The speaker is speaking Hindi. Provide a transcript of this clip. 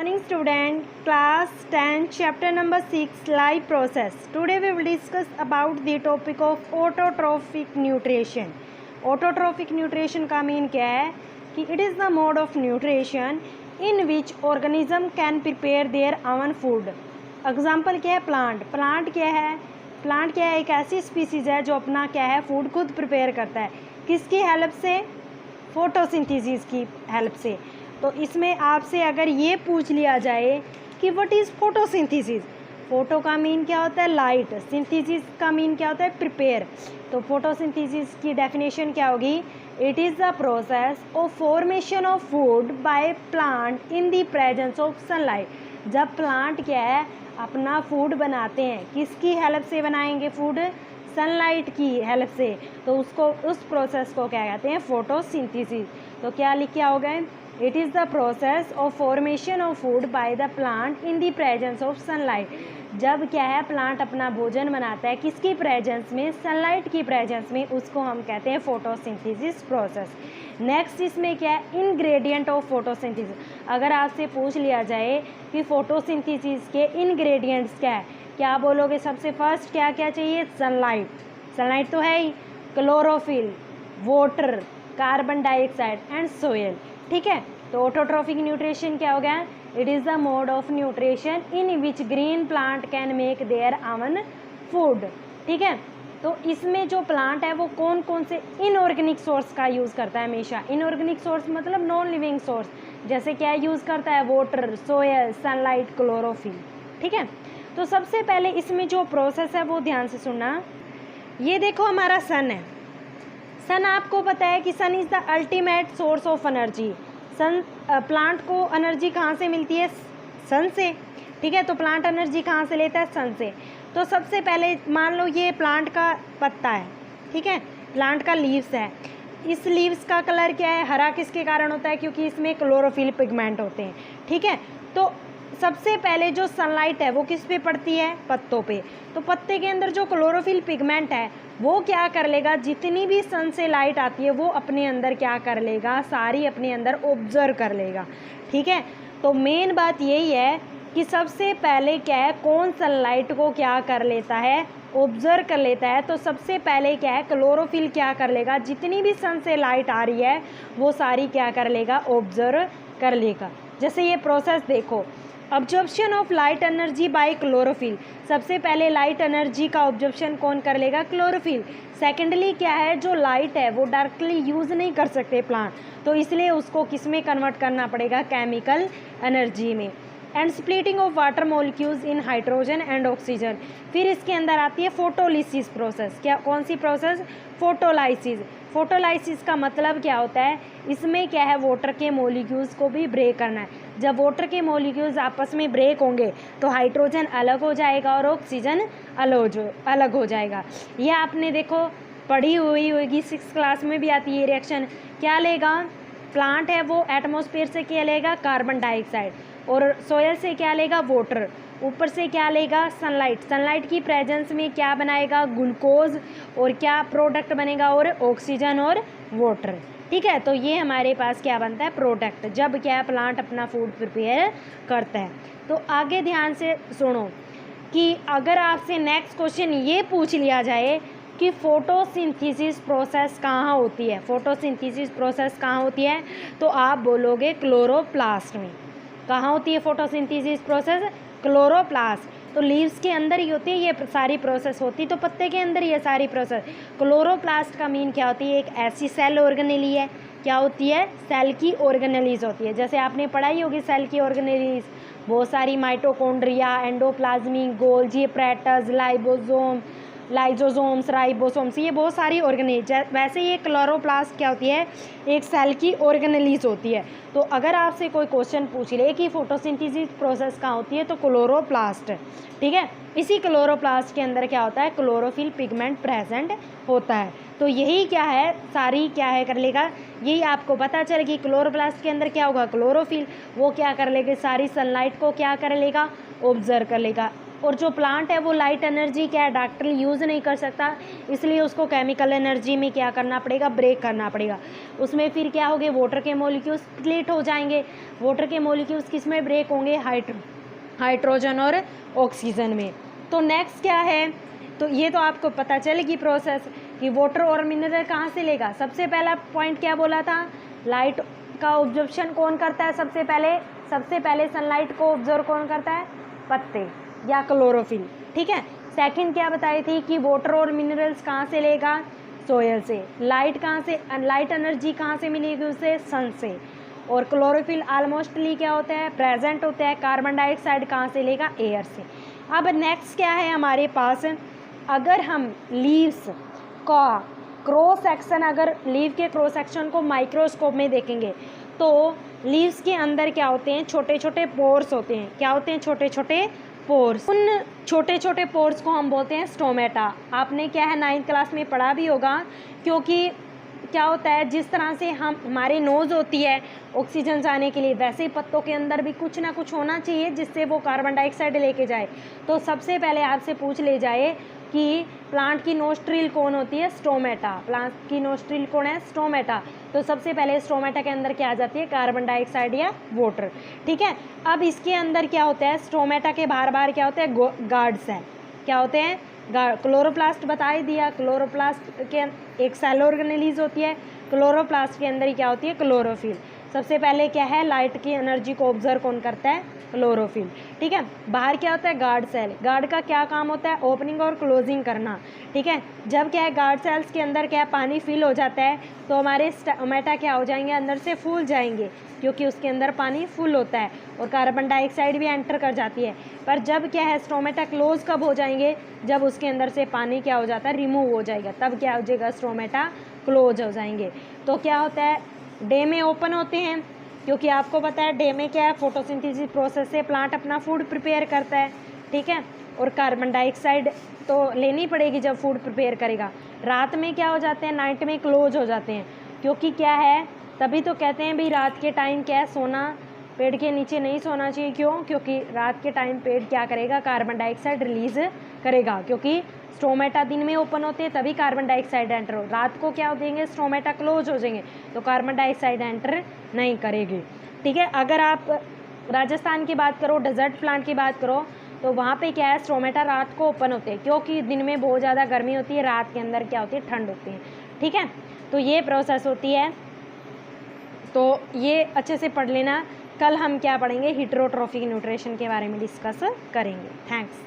morning student, class 10 chapter number 6 life process. Today we will discuss about the topic of autotrophic nutrition. Autotrophic nutrition का मीन क्या है कि it is the mode of nutrition in which organism can prepare their own food. Example क्या है? प्लांट क्या है? प्लांट क्या है? एक ऐसी स्पीसीज है जो अपना क्या है फूड खुद प्रिपेयर करता है. किसकी हेल्प से? फोटोसिंथेसिस की हेल्प से. तो इसमें आपसे अगर ये पूछ लिया जाए कि व्हाट इज़ फोटोसिंथेसिस, फोटो का मीन क्या होता है? लाइट. सिंथेसिस का मीन क्या होता है? प्रिपेयर. तो फोटोसिंथेसिस की डेफिनेशन क्या होगी? It is the process of formation of food by plant in the presence of sunlight. जब प्लांट क्या है अपना फूड बनाते हैं, किसकी हेल्प से बनाएंगे फूड? सनलाइट की हेल्प से. तो उसको उस प्रोसेस को क्या कहते हैं? फोटोसिंथेसिस. तो क्या लिख के आओगे? It is the process of formation of food by the plant in the presence of sunlight. जब क्या है प्लांट अपना भोजन बनाता है किसकी प्रेजेंस में? सनलाइट की प्रेजेंस में. उसको हम कहते हैं फोटोसिंथेसिस प्रोसेस. नेक्स्ट इसमें क्या है? Ingredient of photosynthesis. अगर आपसे पूछ लिया जाए कि फोटोसिंथेसिस के इनग्रेडिएंट्स क्या है, क्या बोलोगे? सबसे फर्स्ट क्या क्या चाहिए? सनलाइट. सनलाइट तो है ही. Chlorophyll, water, carbon dioxide and soil. ठीक है. तो ऑटोट्रॉफिक न्यूट्रिशन क्या हो गया? It is the mode of nutrition in which green plant can make their own food. ठीक है. तो इसमें जो प्लांट है वो कौन कौन से इनऑर्गेनिक सोर्स का यूज़ करता है हमेशा? इनऑर्गेनिक सोर्स मतलब नॉन लिविंग सोर्स. जैसे क्या यूज़ करता है? Water, soil, sunlight, chlorophyll. ठीक है. तो सबसे पहले इसमें जो प्रोसेस है वो ध्यान से सुनना. ये देखो हमारा सन है. सन आपको पता है कि sun is the ultimate source of energy. Sun plant को एनर्जी कहाँ से मिलती है? सन से. ठीक है. तो प्लांट एनर्जी कहाँ से लेता है? सन से. तो सबसे पहले मान लो ये प्लांट का पत्ता है. ठीक है. प्लांट का लीव्स है. इस लीव्स का कलर क्या है? हरा. किसके कारण होता है? क्योंकि इसमें क्लोरोफिल पिगमेंट होते हैं. ठीक है. तो सबसे पहले जो सनलाइट है वो किस पे पड़ती है? पत्तों पे. तो पत्ते के अंदर जो क्लोरोफिल पिगमेंट है वो क्या कर लेगा? जितनी भी सन से लाइट आती है वो अपने अंदर क्या कर लेगा? सारी अपने अंदर ऑब्जर्व कर लेगा. ठीक है. तो मेन बात यही है कि सबसे पहले क्या है कौन सनलाइट को क्या कर लेता है? ऑब्जर्व कर लेता है. तो सबसे पहले क्या है क्लोरोफिल क्या कर लेगा? जितनी भी सन से लाइट आ रही है वो सारी क्या कर लेगा? ऑब्जर्व कर लेगा. जैसे ये प्रोसेस देखो, absorption of light energy by chlorophyll. सबसे पहले लाइट एनर्जी का ऑब्जर्प्शन कौन कर लेगा? क्लोरोफिल. सेकेंडली क्या है जो लाइट है वो डायरेक्टली यूज़ नहीं कर सकते प्लांट, तो इसलिए उसको किस में कन्वर्ट करना पड़ेगा? केमिकल एनर्जी में. And splitting of water molecules in hydrogen and oxygen. फिर इसके अंदर आती है फोटोलिसिस प्रोसेस. क्या कौन सी प्रोसेस? फोटोलाइसिस. फोटोलाइसिस का मतलब क्या होता है? इसमें क्या है वाटर के मॉलिक्यूल्स को भी ब्रेक करना है. जब वाटर के मॉलिक्यूल्स आपस में ब्रेक होंगे तो हाइड्रोजन अलग हो जाएगा और ऑक्सीजन अलग हो जाएगा. ये आपने देखो पढ़ी हुई होगी, 6th क्लास में भी आती है रिएक्शन. क्या लेगा? प्लांट है वो एटमॉस्फेयर से क्या लेगा? Carbon dioxide. और सोयल से क्या लेगा? वाटर. ऊपर से क्या लेगा? सनलाइट. सनलाइट की प्रेजेंस में क्या बनाएगा? ग्लूकोज. और क्या प्रोडक्ट बनेगा? और ऑक्सीजन और वाटर. ठीक है. तो ये हमारे पास क्या बनता है? प्रोडक्ट. जब क्या प्लांट अपना फूड प्रिपेयर करता है. तो आगे ध्यान से सुनो कि अगर आपसे नेक्स्ट क्वेश्चन ये पूछ लिया जाए कि फोटोसिंथेसिस प्रोसेस कहाँ होती है? फोटोसिंथेसिस प्रोसेस कहाँ होती है? तो आप बोलोगे क्लोरोप्लास्ट में. कहाँ होती है फोटोसिंथेसिस प्रोसेस? क्लोरोप्लास्ट. तो लीव्स के अंदर ही होती है ये सारी प्रोसेस होती, तो पत्ते के अंदर ये सारी प्रोसेस. क्लोरोप्लास्ट का मीन क्या होती है? एक ऐसी सेल ऑर्गेनेली है. क्या होती है? सेल की ऑर्गेनेलीज होती है. जैसे आपने पढ़ाई होगी सेल की ऑर्गेनेलीज, बहुत सारी mitochondria, endoplasmic, Golgi apparatus, lysosomes, ribosomes, ये बहुत सारी ऑर्गेनेलीज. वैसे ये क्लोरोप्लास्ट क्या होती है? एक सेल की ऑर्गेनेलीज होती है. तो अगर आपसे कोई क्वेश्चन पूछ ले कि फोटोसिंथेसिस प्रोसेस कहाँ होती है तो क्लोरोप्लास्ट. ठीक है. इसी क्लोरोप्लास्ट के अंदर क्या होता है? क्लोरोफिल पिगमेंट प्रेजेंट होता है. तो यही क्या है सारी क्या है कर लेगा? यही आपको पता चल कि क्लोरोप्लास्ट के अंदर क्या होगा? क्लोरोफिल. वो क्या कर लेगा? सारी सनलाइट को क्या कर लेगा? ऑब्जर्व कर लेगा. और जो प्लांट है वो लाइट एनर्जी क्या है डायरेक्टली यूज़ नहीं कर सकता, इसलिए उसको केमिकल एनर्जी में क्या करना पड़ेगा, ब्रेक करना पड़ेगा। उसमें फिर क्या होंगे, वाटर के मॉलिक्यूल्स स्प्लिट हो जाएंगे। वाटर के मॉलिक्यूल्स किस में ब्रेक होंगे, हाइड्रोजन और ऑक्सीजन में। तो नेक्स्ट क्या है, तो ये तो आपको पता चलेगी प्रोसेस कि वाटर और मिनरल कहाँ से लेगा। सबसे पहला पॉइंट क्या बोला था, लाइट का ऑब्जर्वेशन कौन करता है, सबसे पहले सनलाइट को ऑब्जर्व कौन करता है, पत्ते या क्लोरोफिल, ठीक है। सेकंड क्या बताई थी कि वाटर और मिनरल्स कहाँ से लेगा, सोयल से। लाइट कहाँ से, लाइट एनर्जी कहाँ से मिलेगी उसे, सन से। और क्लोरोफिल ऑलमोस्टली क्या होता है, प्रेजेंट होता है। कार्बन डाइऑक्साइड कहाँ से लेगा, एयर से। अब नेक्स्ट क्या है हमारे पास, अगर हम लीव्स का क्रॉस सेक्शन, अगर लीव के क्रॉस सेक्शन को माइक्रोस्कोप में देखेंगे तो लीव्स के अंदर क्या होते हैं, छोटे छोटे पोर्स होते हैं। क्या होते हैं, छोटे छोटे पोर्स। उन छोटे छोटे पोर्स को हम बोलते हैं स्टोमेटा। आपने क्या है 9th क्लास में पढ़ा भी होगा, क्योंकि क्या होता है, जिस तरह से हमारे नोज़ होती है ऑक्सीजन जाने के लिए, वैसे ही पत्तों के अंदर भी कुछ ना कुछ होना चाहिए जिससे वो कार्बन डाइऑक्साइड लेके जाए। तो सबसे पहले आपसे पूछ ले जाए कि प्लांट की नोस्ट्रिल कौन होती है, स्टोमेटा। प्लांट की नोस्ट्रिल कौन है, स्टोमेटा। तो सबसे पहले स्टोमेटा के अंदर क्या आ जाती है, कार्बन डाइऑक्साइड या वाटर, ठीक है। अब इसके अंदर क्या होता है, स्टोमेटा के बाहर बाहर क्या होते हैं, गार्ड्स हैं। क्या होते हैं, क्लोरोप्लास्ट बता ही दिया। क्लोरोप्लास्ट के एक सेल ऑर्गेनेलिज होती है। क्लोरोप्लास्ट के अंदर ही क्या होती है, क्लोरोफिल। सबसे पहले क्या है, लाइट की एनर्जी को ऑब्जर्व कौन करता है, क्लोरोफिल, ठीक है। बाहर क्या होता है, गार्ड सेल। गार्ड का क्या काम होता है, ओपनिंग और क्लोजिंग करना, ठीक है। जब क्या है, गार्ड सेल्स के अंदर क्या है, पानी फिल हो जाता है तो हमारे स्टोमेटा क्या हो जाएंगे, अंदर से फूल जाएंगे, क्योंकि उसके अंदर पानी फुल होता है और कार्बन डाइऑक्साइड भी एंटर कर जाती है। पर जब क्या है, स्टोमेटा क्लोज कब हो जाएंगे, जब उसके अंदर से पानी क्या हो जाता है, रिमूव हो जाएगा, तब क्या हो जाएगा, स्टोमेटा क्लोज हो जाएंगे। तो क्या होता है, डे में ओपन होते हैं, क्योंकि आपको पता है डे में क्या है, फोटोसिंथेसिस प्रोसेस से प्लांट अपना फूड प्रिपेयर करता है, ठीक है। और कार्बन डाइऑक्साइड तो लेनी पड़ेगी जब फूड प्रिपेयर करेगा। रात में क्या हो जाते हैं, नाइट में क्लोज हो जाते हैं, क्योंकि क्या है, तभी तो कहते हैं भाई रात के टाइम क्या है, सोना, पेड़ के नीचे नहीं सोना चाहिए। क्यों, क्योंकि रात के टाइम पेड़ क्या करेगा, कार्बन डाइऑक्साइड रिलीज करेगा, क्योंकि स्टोमेटा दिन में ओपन होते हैं तभी कार्बन डाइऑक्साइड एंटर हो। रात को क्या हो जाएंगे, स्टोमेटा क्लोज हो जाएंगे तो कार्बन डाइऑक्साइड एंटर नहीं करेगी, ठीक है। अगर आप राजस्थान की बात करो, डेजर्ट प्लांट की बात करो, तो वहाँ पे क्या है, स्टोमेटा रात को ओपन होते हैं, क्योंकि दिन में बहुत ज़्यादा गर्मी होती है, रात के अंदर क्या होती है, ठंड होती है, ठीक है। तो ये प्रोसेस होती है, तो ये अच्छे से पढ़ लेना। कल हम क्या पढ़ेंगे, हेटेरोट्रॉफिक न्यूट्रिशन के बारे में डिस्कस करेंगे। थैंक्स।